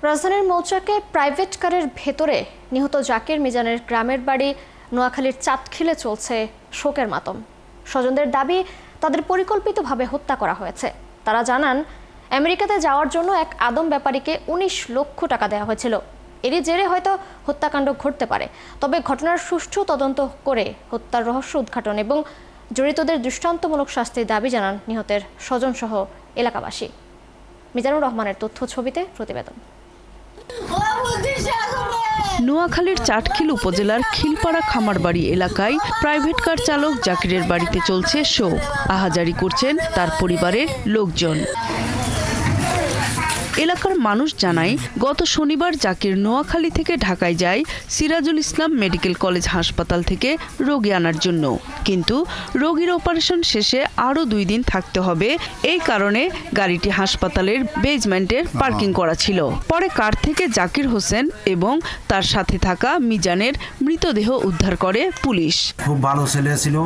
রাজধানীর মৌচাকে প্রাইভেট কারের ভেতরে নিহত জাকির মিজানের গ্রামের বাড়ি নোয়াখালীর চাটখিলে চলছে শোকের মাতম। স্বজনদের দাবি, তাদের পরিকল্পিতভাবে হত্যা করা হয়েছে। তারা জানান, আমেরিকাতে যাওয়ার জন্য এক আদম ব্যাপারীকে ১৯ লক্ষ টাকা দেওয়া হয়েছিল। এরই জেরে হয়তো হত্যাকাণ্ড ঘটতে পারে। তবে ঘটনার সুষ্ঠু তদন্ত করে হত্যার রহস্য উদ্ঘাটন এবং জড়িতদের দৃষ্টান্তমূলক শাস্তির দাবি জানান নিহতের স্বজনসহ এলাকাবাসী। মিজানুর রহমানের তথ্য ছবিতে প্রতিবেদন। নোয়াখালীর চাটখিল উপজেলার খিলপাড়া খামারবাড়ি এলাকায় প্রাইভেট কার চালক জাকিরের বাড়িতে চলছে শোক। আহাজারি করছেন তার পরিবারের লোকজন। এলাকার মানুষ জানায়, গত শনিবার জাকির নোয়াখালী থেকে ঢাকায় যায় সিরাজুল ইসলাম মেডিকেল কলেজ হাসপাতাল থেকে রোগী আনার জন্য। কিন্তু রোগীর অপারেশন শেষে আরও 2 দিন থাকতে হবে। এই কারণে গাড়িটি হাসপাতালের বেজমেন্টের পার্কিং করা ছিল। পরে কার থেকে জাকির হোসেন এবং তার সাথে থাকা মিজানের মৃতদেহ উদ্ধার করে পুলিশ। খুব ভালো ছেলে ছিল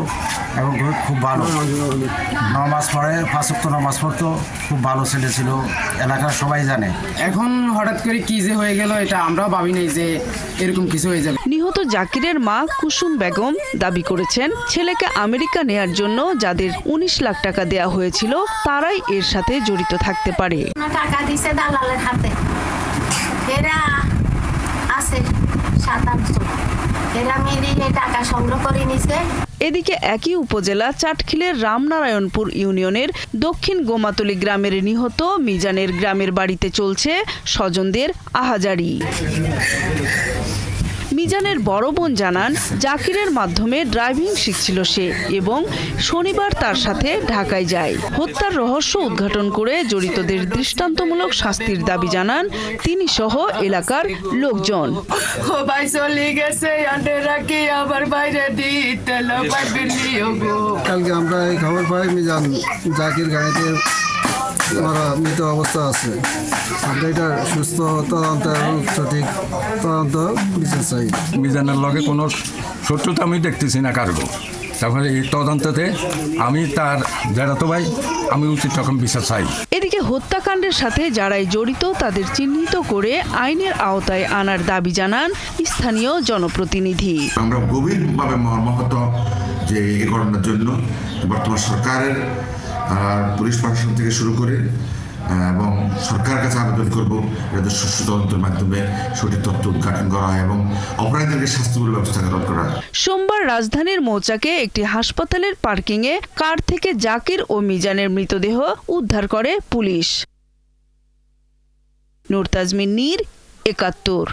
এবং খুব ভালো নামাজ পড়ে, 5 ওয়াক্ত নামাজ পড়তো। খুব ভালো ছেলে ছিল, এলাকার সবাই জানে। এখন হঠাৎ করে কি যে হয়ে গেল, এটা আমরাও ভাবি নাই যে এরকম কিছু হয়ে যাবে। নিহত জাকিরের মা কুসুম বেগম দাবি করেছেন, ছেলেকে আমেরিকা নেয়ার জন্য যাদের 19 লাখ টাকা দেয়া হয়েছিল তারাই এর সাথে জড়িত থাকতে পারে। টাকা দিছে দালালের হাতে, এরা আছে 7-8 জন, এরা মিলিয়ে টাকা সংগ্রহ করে নিছে। এদিকে একই উপজেলা চাটখিলের রামনারায়ণপুর ইউনিয়নের দক্ষিণ গোমাতলী গ্রামের নিহত মিজানের গ্রামের বাড়িতে চলছে স্বজনদের আহাজারি। মিজানের বড় বোন জানান, জাকিরের মাধ্যমে ড্রাইভিং শিখছিল সে এবং শনিবার তার সাথে ঢাকায় যায়। হত্যার রহস্য উদ্ঘাটন করে জড়িতদের দৃষ্টান্তমূলক শাস্তির দাবি জানান তিনি সহ এলাকার লোকজন। কালকে আমরা এই খবর পাই মিজান জাকির গাড়িতে মৃত অবস্থা আছে। আমরা এটা সুস্থ তদন্ত এবং সঠিক তদন্ত বিচার চাই। মিজানের লগে কোনো শত্রুতা আমি দেখতেছি না কারো। তারপরে এই তদন্ততে আমি তার জ্যাঠাতো ভাই, আমি উচিত রকম বিচার চাই। এদিকে হত্যাকাণ্ডের সাথে যারাই জড়িত তাদের চিহ্নিত করে আইনের আওতায় আনার দাবি জানান স্থানীয় জনপ্রতিনিধি। আমরা গভীরভাবে মর্মাহত যে এই ঘটনার জন্য বর্তমান সরকারের পুলিশ প্রশাসন থেকে শুরু করে এবং সরকারের কাছে আবেদন করব যাতে সুষ্ঠু তদন্তের মাধ্যমে সঠিক তথ্য উদ্ঘাটন করা হয় এবং অপরাধীদেরকে শাস্তিমূলক ব্যবস্থা গ্রহণ করা হয়। সোমবার রাজধানীর মৌচাকে একটি হাসপাতালের পার্কিংয়ে কার থেকে জাকির ও মিজানের মৃতদেহ উদ্ধার করে পুলিশ। নূর তাজমিন নীর, ৭১।